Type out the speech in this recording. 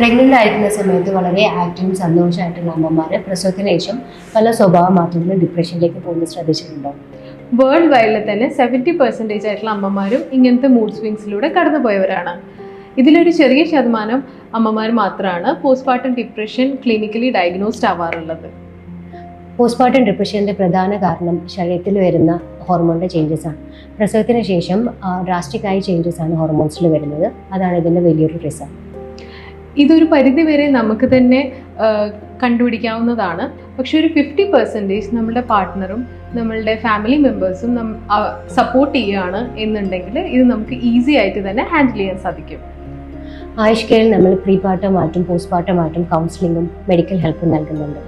Pregnant ആയിരിക്കുന്ന സമയത്ത് വളരെ ആക്റ്റീവും സന്തോഷമായിട്ടുള്ള അമ്മമാർ പ്രസവത്തിന് ശേഷം പല സ്വഭാവ മാറ്റങ്ങളും ഡിപ്രഷനിലേക്ക് പോകുന്നത് ശ്രദ്ധിച്ചിട്ടുണ്ടോ? വേൾഡ് വൈഡിൽ തന്നെ 70% ആയിട്ടുള്ള അമ്മമാരും ഇങ്ങനത്തെ മൂഡ് സ്വിങ്സിലൂടെ കടന്നുപോയവരാണ്. ഇതിലൊരു ചെറിയ ശതമാനം അമ്മമാർ മാത്രമാണ് പോസ്റ്റ്മോർട്ടം ഡിപ്രഷൻ ക്ലിനിക്കലി ഡയഗ്നോസ്ഡ് ആവാറുള്ളത്. പോസ്റ്റ്മോർട്ടം ഡിപ്രഷൻ്റെ പ്രധാന കാരണം ശരീരത്തിൽ വരുന്ന ഹോർമോണിൻ്റെ ചേഞ്ചസ് ആണ്. പ്രസവത്തിന് ശേഷം ഡ്രാസ്റ്റിക്കായ ചേഞ്ചസ് ആണ് ഹോർമോൺസിൽ വരുന്നത്. അതാണ് ഇതിൻ്റെ വലിയൊരു റീസൺ. ഇതൊരു പരിധിവരെ നമുക്ക് തന്നെ കണ്ടുപിടിക്കാവുന്നതാണ്. പക്ഷെ ഒരു 50% നമ്മളുടെ പാർട്ട്ണറും നമ്മളുടെ ഫാമിലി മെമ്പേഴ്സും സപ്പോർട്ട് ചെയ്യുകയാണ് എന്നുണ്ടെങ്കിൽ ഇത് നമുക്ക് ഈസി ആയിട്ട് തന്നെ ഹാൻഡിൽ ചെയ്യാൻ സാധിക്കും. ആയുഷ് കെയറിൽ നമ്മൾ പ്രീ പാർട്ടം ആയിട്ടും പോസ്റ്റ് പാർട്ടം ആയിട്ടും കൗൺസിലിങ്ങും മെഡിക്കൽ ഹെൽപ്പും നൽകുന്നുണ്ട്.